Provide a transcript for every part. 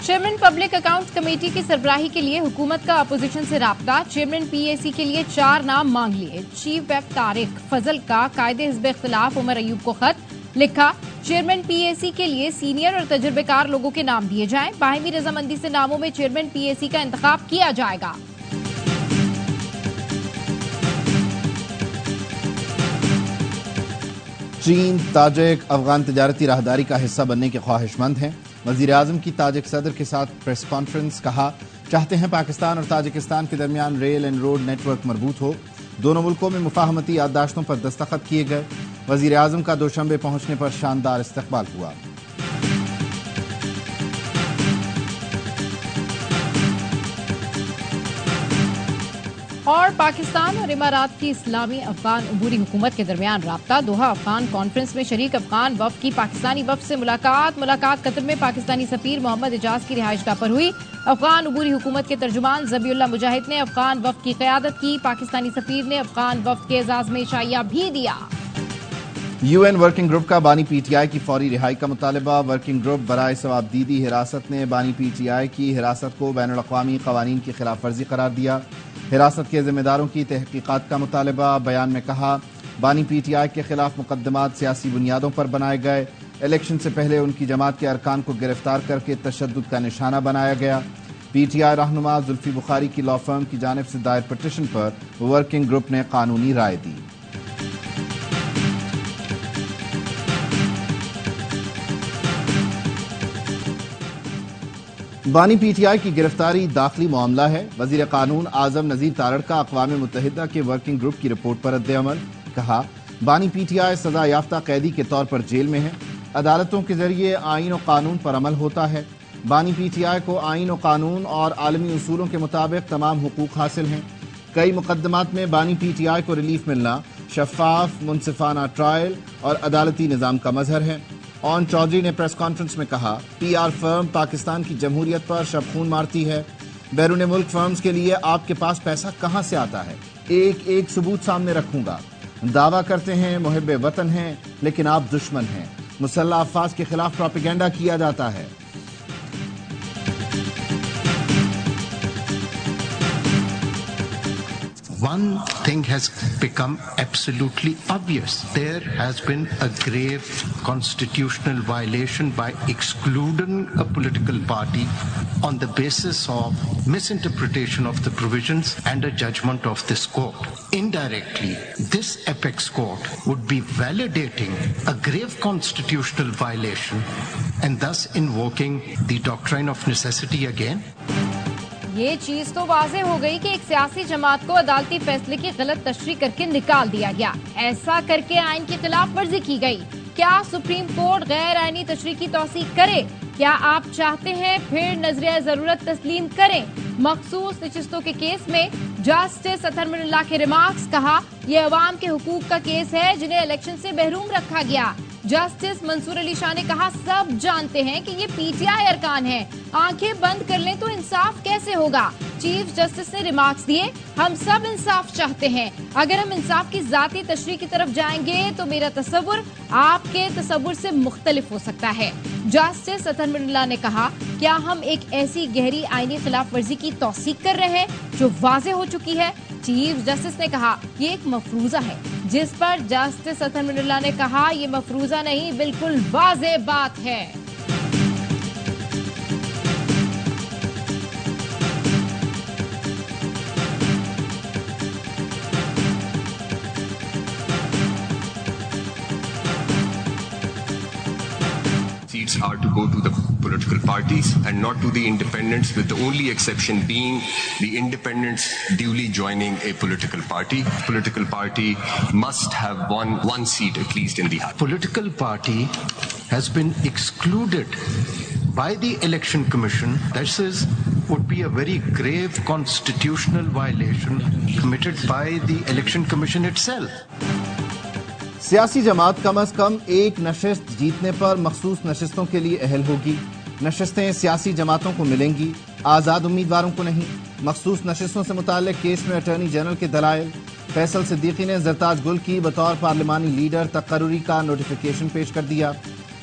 Chairman public accounts committee کی سربراہی کے لیے حکومت کا اپوزیشن سے رابطہ، چیئرمین پی اے سی کے لیے 4 نام مانگ لیے۔ چیف ویب طارق فضل کا قائد حزب اختلاف عمر ایوب کو خط لکھا، چیئرمین پی اے سی کے لیے سینئر اور تجربے کار لوگوں کے نام دیے جائیں، باہمی رضامندی سے ناموں میں چیئرمین پی اے سی کا انتخاب کیا جائے گا۔ چین تاجک افغان تجارتی راہداری کا حصہ بننے کے خواہش مند ہیں۔ وزیر اعظم کی تاجک صدر کے ساتھ پریس کانفرنس، کہا چاہتے ہیں پاکستان اور تاجکستان کے درمیان rail and road network مربوط ہو۔ دونوں ملکوں میں مفاہمتی یادداشتوں پر دستخط کیے گئے۔ وزیر اعظم کا دوشنبے پہنچنے پر شاندار استقبال ہوا۔ اور پاکستان اور امارات کی اسلامی افغان عبوری حکومت کے درمیان رابطہ، دوحہ افغان کانفرنس میں شریک افغان وفد کی پاکستانی وفد سے ملاقات قطر میں پاکستانی سفیر محمد اعجاز کی رہائش گاہ پر ہوئی۔ افغان عبوری حکومت کے ترجمان ذبیح اللہ مجاہد نے افغان وفد کی قیادت کی۔ پاکستانی سفیر نے افغان وفد کے اعزاز میں عشائیہ بھی دیا۔ یو این ورکنگ گروپ کا بانی پی ٹی آئی کی فوری رہائی کا مطالبہ۔ ورکنگ گروپ برائے ثواب دیدی حراست نے بانی پی ٹی آئی کی حراست کو بین الاقوامی قوانین کی خلاف ورزی قرار دیا۔ حراست کے ذمہ داروں کی تحقیقات کا مطالبہ۔ بیان میں کہا بانی پی ٹی آئی کے خلاف مقدمات سیاسی بنیادوں پر بنائے گئے۔ الیکشن سے پہلے ان کی جماعت کے ارکان کو گرفتار کر کے تشدد کا نشانہ بنایا گیا۔ پی ٹی آئی رہنما زلفی بخاری کی لا فرم کی جانب سے دائر پٹیشن پر ورکنگ گروپ نے قانونی رائے دی۔ بانی پی ٹی آئی کی گرفتاری داخلی معاملہ ہے۔ وزیر قانون اعظم نذیر تارڑ کا اقوام متحدہ کے ورکنگ گروپ کی رپورٹ پر رد عمل، کہا بانی پی ٹی آئی سزا یافتہ قیدی کے طور پر جیل میں ہے۔ عدالتوں کے ذریعے آئین و قانون پر عمل ہوتا ہے۔ بانی پی ٹی آئی کو آئین و قانون اور عالمی اصولوں کے مطابق تمام حقوق حاصل ہیں۔ کئی مقدمات میں بانی پی ٹی آئی کو ریلیف ملنا شفاف، منصفانہ ٹرائل اور عدالتی نظام کا مظہر ہے۔ اون چودھری نے پریس کانفرنس میں کہا پی آر فرم پاکستان کی جمہوریت پر شب خون مارتی ہے۔ بیرون ملک فرمز کے لیے آپ کے پاس پیسہ کہاں سے آتا ہے؟ ایک ثبوت سامنے رکھوں گا۔ دعویٰ کرتے ہیں محب وطن ہیں لیکن آپ دشمن ہیں۔ مسلح افواج کے خلاف پروپیگنڈا کیا جاتا ہے۔ One thing has become absolutely obvious. There has been a grave constitutional violation by excluding a political party on the basis of misinterpretation of the provisions and a judgment of this court. Indirectly, this apex court would be validating a grave constitutional violation and thus invoking the doctrine of necessity again. یہ چیز تو واضح ہو گئی کہ ایک سیاسی جماعت کو عدالتی فیصلے کی غلط تشریح کر کے نکال دیا گیا۔ ایسا کر کے آئین کی خلاف ورزی کی گئی۔ کیا سپریم کورٹ غیر آئینی تشریح کی توثیق کرے؟ کیا آپ چاہتے ہیں پھر نظریہ ضرورت تسلیم کریں؟ مخصوص نشستوں کے کیس میں جسٹس اطہر من اللہ کے ریمارکس، کہا یہ عوام کے حقوق کا کیس ہے جنہیں الیکشن سے محروم رکھا گیا۔ جسٹس منصور علی شاہ نے کہا سب جانتے ہیں کہ یہ پی ٹی آئی ارکان ہیں، آنکھیں بند کر لیں تو انصاف کیسے ہوگا؟ چیف جسٹس نے ریمارکس دیے ہم سب انصاف چاہتے ہیں، اگر ہم انصاف کی ذاتی تشریح کی طرف جائیں گے تو میرا تصور آپ کے تصور سے مختلف ہو سکتا ہے۔ جسٹس اطہر من اللہ نے کہا کیا ہم ایک ایسی گہری آئینی خلاف ورزی کی توثیق کر رہے ہیں جو واضح ہو چکی ہے؟ چیف جسٹس نے کہا یہ ایک مفروضہ ہے، جس پر جسٹس اطہر من اللہ نے کہا یہ مفروضہ نہیں بالکل واضح بات ہے۔ Seats are to go to the political parties and not to the independents, with the only exception being the independents duly joining a political party. Political party must have one seat at least in the House. Political party has been excluded by the Election Commission. This would be a very grave constitutional violation committed by the Election Commission itself. سیاسی جماعت کم از کم ایک نشست جیتنے پر مخصوص نشستوں کے لیے اہل ہوگی۔ نشستیں سیاسی جماعتوں کو ملیں گی، آزاد امیدواروں کو نہیں۔ مخصوص نشستوں سے متعلق کیس میں اٹارنی جنرل کے دلائل۔ فیصل صدیقی نے زرتاج گل کی بطور پارلیمانی لیڈر تقرری کا نوٹیفیکیشن پیش کر دیا۔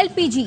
LPG,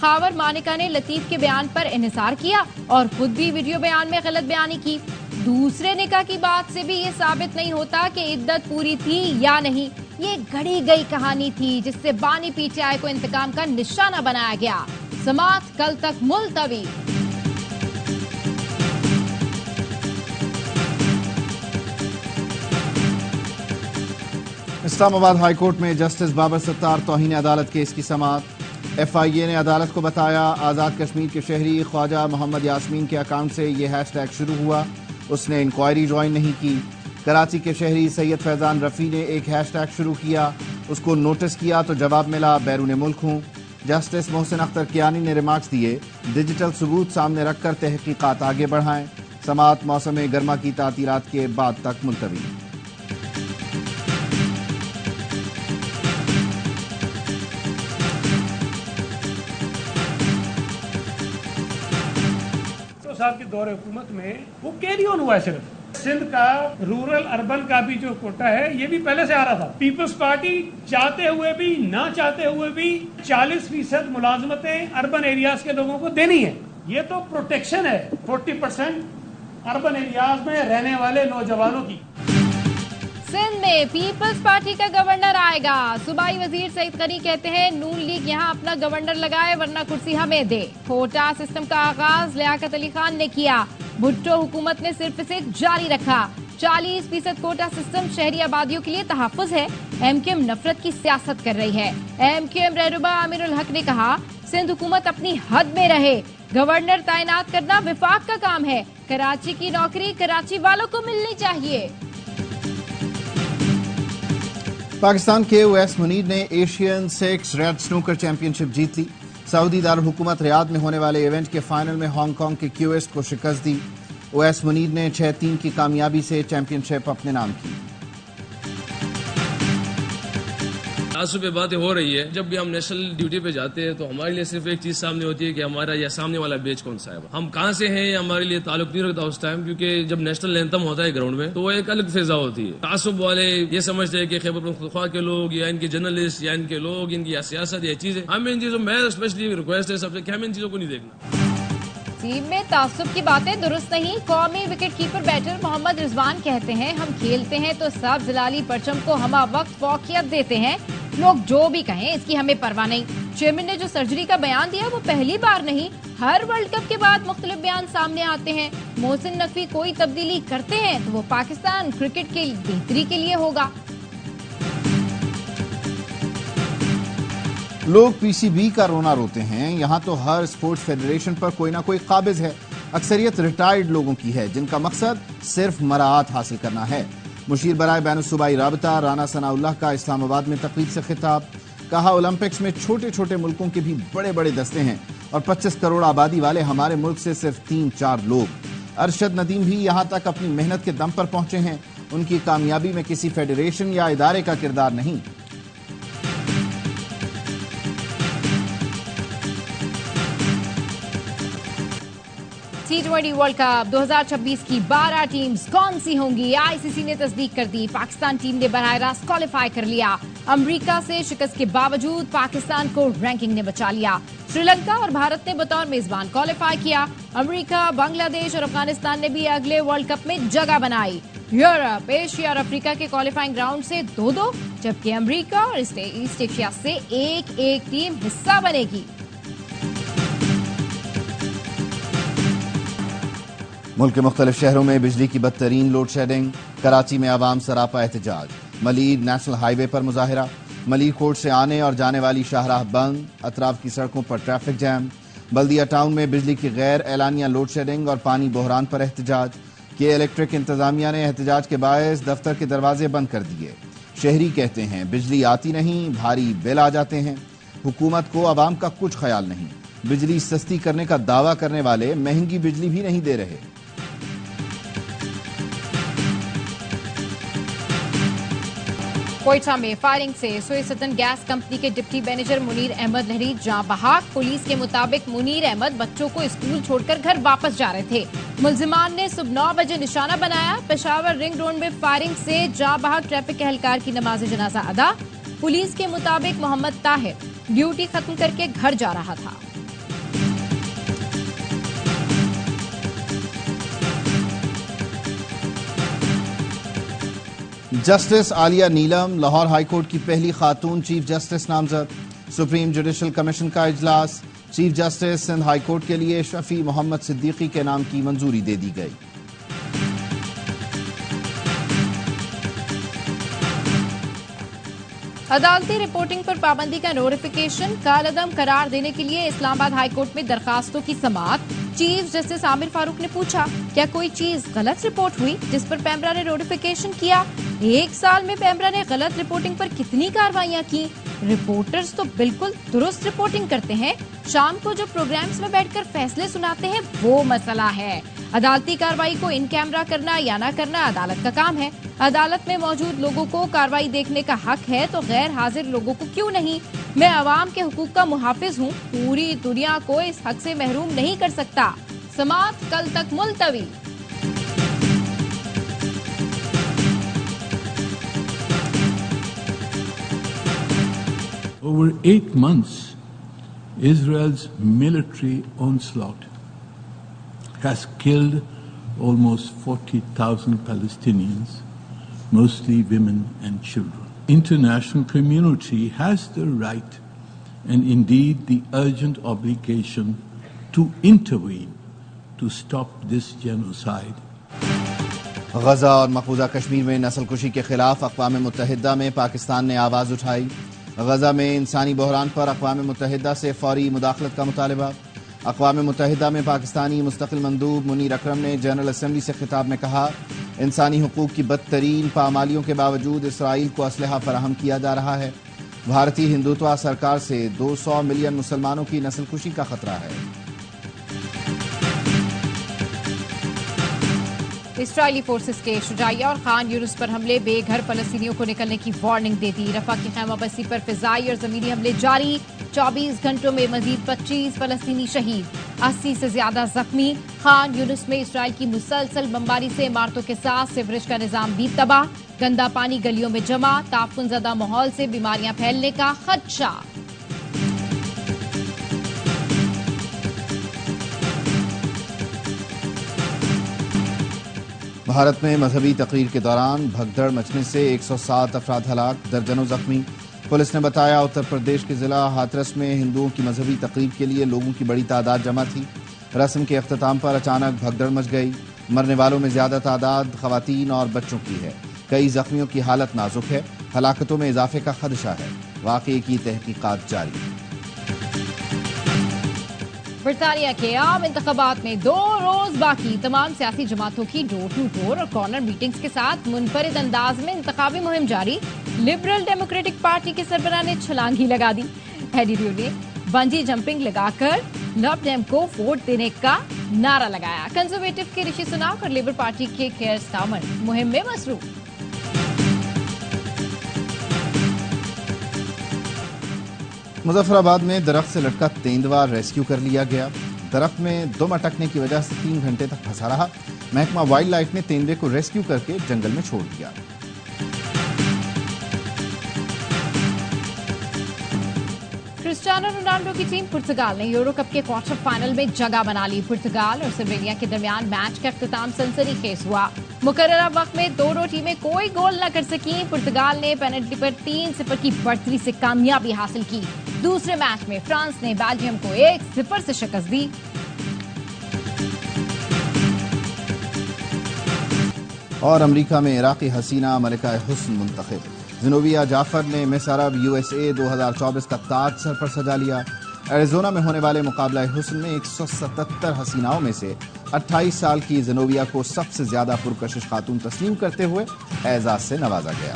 خاور مانیکا نے لطیف کے بیان پر انحصار کیا اور خود بھی ویڈیو بیان میں غلط بیانی کی۔ دوسرے نکاح کی بات سے بھی یہ ثابت نہیں ہوتا کہ عدت پوری تھی یا نہیں، یہ گڑھی گئی کہانی تھی جس سے بانی پی ٹی آئی کو انتقام کا نشانہ بنایا گیا۔ سماعت کل تک ملتوی۔ اسلام آباد ہائی کورٹ میں جسٹس بابر ستار توہین عدالت کیس کی سماعت۔ ایف آئی اے نے عدالت کو بتایا آزاد کشمیر کے شہری خواجہ محمد یاسمین کے اکاؤنٹ سے یہ ہیش ٹیگ شروع ہوا، اس نے انکوائری جوائن نہیں کی۔ کراچی کے شہری سید فیضان رفیع نے ایک ہیش ٹیگ شروع کیا، اس کو نوٹس کیا تو جواب ملا بیرون ملک ہوں۔ جسٹس محسن اختر کیانی نے ریمارکس دیے ڈیجیٹل ثبوت سامنے رکھ کر تحقیقات آگے بڑھائیں۔ سماعت موسم گرما کی تعطیلات کے بعد تک ملتوی۔ صاحب کے دور حکومت میں وہ کیری آن ہوا ہے۔ صرف سندھ کا رورل اربن کا بھی جو کوٹا ہے یہ بھی پہلے سے آ رہا تھا۔ پیپلز پارٹی چاہتے ہوئے بھی نہ چاہتے ہوئے بھی 40% ملازمتیں اربن ایریاز کے لوگوں کو دینی ہے۔ یہ تو پروٹیکشن ہے 40% اربن ایریاز میں رہنے والے نوجوانوں کی۔ سندھ میں پیپلز پارٹی کا گورنر آئے گا، صوبائی وزیر سعید قری کہتے ہیں نون لیگ یہاں اپنا گورنر لگائے ورنہ کرسی ہمیں دے۔ کوٹا سسٹم کا آغاز لیاقت علی خان نے کیا، بھٹو حکومت نے صرف اسے جاری رکھا۔ 40% کوٹا سسٹم شہری آبادیوں کے لیے تحفظ ہے۔ ایم کیو ایم نفرت کی سیاست کر رہی ہے۔ ایم کیو ایم رہنما امیر الحق نے کہا سندھ حکومت اپنی حد میں رہے، گورنر تعینات کرنا وفاق کا کام ہے، کراچی کی نوکری کراچی والوں کو ملنی چاہیے۔ پاکستان کے اویس منیر نے ایشین 6 ریڈ سنوکر چیمپئن شپ جیت لی۔ سعودی دارالحکومت ریاض میں ہونے والے ایونٹ کے فائنل میں ہانگ کانگ کے کیویس کو شکست دی۔ اویس منیر نے 6-3 کی کامیابی سے چیمپئن شپ اپنے نام کی۔ تعصب پہ باتیں ہو رہی ہے، جب بھی ہم نیشنل ڈیوٹی پہ جاتے ہیں تو ہمارے لیے صرف ایک چیز سامنے ہوتی ہے کہ ہمارا یا سامنے والا بیچ کون سا ہے، ہم کہاں سے ہیں ہمارے لیے تعلق نہیں رکھتا اس ٹائم، کیونکہ جب نیشنل اینتھم ہوتا ہے گراؤنڈ میں تو وہ ایک الگ فضا ہوتی ہے۔ تعصب والے یہ سمجھتے ہیں کہ خیبر پختونخوا کے لوگ یا ان کے جرنلسٹ یا ان کے لوگ ان کی یا سیاست یا چیزیں، ہمیں ان چیزوں میں اسپیشلی ریکویسٹ ہے سب سے کہ ہمیں ان چیزوں کو نہیں دیکھنا۔ ٹیم میں تعصب کی باتیں درست نہیں۔ قومی وکٹ کیپر بیٹر محمد رضوان کہتے ہیں ہم کھیلتے ہیں تو سب زلالی پرچم کو ہمہ وقت فوقیت دیتے ہیں، لوگ جو بھی کہیں اس کی ہمیں پرواہ نہیں۔ چیئرمین نے جو سرجری کا بیان دیا وہ پہلی بار نہیں، ہر ورلڈ کپ کے بعد مختلف بیان سامنے آتے ہیں۔ محسن نقوی کوئی تبدیلی کرتے ہیں تو وہ پاکستان کرکٹ کی بہتری کے لیے ہوگا۔ لوگ پی سی بی کا رونا روتے ہیں، یہاں تو ہر اسپورٹس فیڈریشن پر کوئی نہ کوئی قابض ہے، اکثریت ریٹائرڈ لوگوں کی ہے جن کا مقصد صرف مراعات حاصل کرنا ہے۔ مشیر برائے بین الصوبائی رابطہ رانا ثناء اللہ کا اسلام آباد میں تقریب سے خطاب، کہا اولمپکس میں چھوٹے چھوٹے ملکوں کے بھی بڑے بڑے دستے ہیں اور 25 کروڑ آبادی والے ہمارے ملک سے صرف 3-4 لوگ۔ ارشد ندیم بھی یہاں تک اپنی محنت کے دم پر پہنچے ہیں، ان کی کامیابی میں کسی فیڈریشن یا ادارے کا کردار نہیں۔ T20 ورلڈ کپ 2026 کی 12 ٹیمز کون سی ہوں گی؟ آئی سی سی نے تصدیق کر دی، پاکستان ٹیم نے براہ راست کوالیفائی کر لیا۔ امریکہ سے شکست کے باوجود پاکستان کو رینکنگ نے بچا لیا۔ سری لنکا اور بھارت نے بطور میزبان کوالیفائی کیا۔ امریکہ، بنگلہ دیش اور افغانستان نے بھی اگلے ورلڈ کپ میں جگہ بنائی۔ یورپ، ایشیا اور افریقہ کے کوالیفائنگ راؤنڈ سے 2-2، جبکہ امریکہ اور ایسٹ ایشیا سے ایک ٹیم حصہ بنے گی۔ ملک کے مختلف شہروں میں بجلی کی بدترین لوڈ شیڈنگ، کراچی میں عوام سراپا احتجاج، ملیر نیشنل ہائی وے پر مظاہرہ، ملیر کوٹ سے آنے اور جانے والی شاہراہ بند، اطراف کی سڑکوں پر ٹریفک جام، بلدیہ ٹاؤن میں بجلی کی غیر اعلانیہ لوڈ شیڈنگ اور پانی بحران پر احتجاج، کے الیکٹرک انتظامیہ نے احتجاج کے باعث دفتر کے دروازے بند کر دیے۔ شہری کہتے ہیں بجلی آتی نہیں، بھاری بل آ جاتے ہیں، حکومت کو عوام کا کچھ خیال نہیں، بجلی سستی کرنے کا دعویٰ کرنے والے مہنگی بجلی بھی نہیں دے رہے۔ کوئٹہ میں فائرنگ سے سوئے سٹن گیس کمپنی کے ڈپٹی مینیجر منیر احمد لہری جاں بحق۔ پولیس کے مطابق منیر احمد بچوں کو اسکول چھوڑ کر گھر واپس جا رہے تھے۔ ملزمان نے صبح 9 بجے نشانہ بنایا۔ پشاور رنگ روڈ میں فائرنگ سے جاں بحق ٹریفک کے اہلکار کی نماز جنازہ ادا۔ پولیس کے مطابق محمد طاہر ڈیوٹی ختم کر کے گھر جا رہا تھا۔ جسٹس عالیہ نیلم لاہور ہائی کورٹ کی پہلی خاتون چیف جسٹس نامزد. سپریم جوڈیشل کمیشن کا اجلاس. Chief justice Sindh high court کے لیے شفیع محمد صدیقی کے نام کی منظوری دے دی گئی. عدالتی رپورٹنگ پر پابندی کا نوٹیفیکیشن کالعدم قرار دینے کے لیے اسلام آباد ہائی کورٹ میں درخواستوں کی سماعت. چیف جسٹس عامر فاروق نے پوچھا کیا کوئی چیز غلط رپورٹ ہوئی جس پر پیمرا نے نوٹیفیکیشن کیا. 1 سال میں پیمرا نے غلط رپورٹنگ پر کتنی کاروائیاں کی؟ رپورٹرز تو بالکل درست رپورٹنگ کرتے ہیں. شام کو جو پروگرامز میں بیٹھ کر فیصلے سناتے ہیں وہ مسئلہ ہے. عدالتی کارروائی کو ان کیمرہ کرنا یا نہ کرنا عدالت کا کام ہے. عدالت میں موجود لوگوں کو کارروائی دیکھنے کا حق ہے تو غیر حاضر لوگوں کو کیوں نہیں؟ میں عوام کے حقوق کا محافظ ہوں. پوری دنیا کو اس حق سے محروم نہیں کر سکتا. سماعت کل تک ملتوی. Over 8 months, Israel's military onslaught has killed almost 40,000 Palestinians, mostly women and children. International community has the right and indeed the urgent obligation to intervene to stop this genocide. Gaza اور مقبوضہ کشمیر میں نسل کشی کے خلاف اقوام متحدہ میں پاکستان نے آواز اٹھائی. غزہ میں انسانی بحران پر اقوام متحدہ سے فوری مداخلت کا مطالبہ. اقوام متحدہ میں پاکستانی مستقل مندوب منیر اکرم نے جنرل اسمبلی سے خطاب میں کہا انسانی حقوق کی بدترین پامالیوں کے باوجود اسرائیل کو اسلحہ فراہم کیا جا رہا ہے. بھارتی ہندوتوا سرکار سے 200 ملین مسلمانوں کی نسل کشی کا خطرہ ہے. اسرائیلی فورسز کے شجاعیہ اور خان یونس پر حملے. بے گھر فلسطینیوں کو نکلنے کی وارننگ دے دی. رفح کی خیمہ بستی پر فضائی اور زمینی حملے جاری. 24 گھنٹوں میں مزید 25 فلسطینی شہید، 80 سے زیادہ زخمی. خان یونس میں اسرائیل کی مسلسل بمباری سے عمارتوں کے ساتھ سیوریج کا نظام بھی تباہ. گندا پانی گلیوں میں جمع. تعفن زدہ ماحول سے بیماریاں پھیلنے کا خدشہ. بھارت میں مذہبی تقریر کے دوران بھگدڑ مچنے سے 107 افراد ہلاک، درجنوں زخمی. پولیس نے بتایا اتر پردیش کے ضلع ہاتھرس میں ہندوؤں کی مذہبی تقریب کے لیے لوگوں کی بڑی تعداد جمع تھی. رسم کے اختتام پر اچانک بھگدڑ مچ گئی. مرنے والوں میں زیادہ تعداد خواتین اور بچوں کی ہے. کئی زخمیوں کی حالت نازک ہے. ہلاکتوں میں اضافے کا خدشہ ہے. واقعے کی تحقیقات جاری. برطانیہ کے عام انتخابات میں 2 روز باقی. تمام سیاسی جماعتوں کی ڈور ٹو ڈور اور کارنر میٹنگز کے ساتھ منفرد انداز میں انتخابی مہم جاری. لبرل ڈیموکریٹک پارٹی کے سربراہ نے چھلانگ ہی لگا دی. ایڈی ڈیو نے بنجی جمپنگ لگا کر لب ڈیم کو ووٹ دینے کا نعرہ لگایا. کنزرویٹو کے رشی سناک اور لیبر پارٹی کے کیئر سٹارمر مہم میں مصروف. مظفر آباد میں درخت سے لٹکا تیندوا ریسکیو کر لیا گیا. درخت میں دم اٹکنے کی وجہ سے 3 گھنٹے تک پھنسا رہا. محکمہ وائلڈ لائف نے تیندوے کو ریسکیو کر کے جنگل میں چھوڑ دیا. کرسٹیانو رونالڈو کی ٹیم پرتگال نے یورو کپ کے کوارٹر فائنل میں جگہ بنا لی. پرتگال اور سلوینیا کے درمیان میچ کا اختتام سنسنی خیز ہوا. مقررہ وقت میں دونوں ٹیمیں کوئی گول نہ کر سکیں. پرتگال نے پینلٹی پر 3-0 کی بڑھتری سے کامیابی حاصل کی. دوسرے میچ میں فرانس نے بیلجیم کو 1-0 سے شکست دی. اور امریکہ میں عراقی حسینہ ملکہ حسن منتخب. زنوبیہ جعفر نے مس عرب USA 2024 کا تاج سر پر سجا لیا. ایریزونا میں ہونے والے مقابلہ حسن میں 177 حسیناؤں میں سے 28 سال کی زنوبیہ کو سب سے زیادہ پرکشش خاتون تسلیم کرتے ہوئے اعزاز سے نوازا گیا.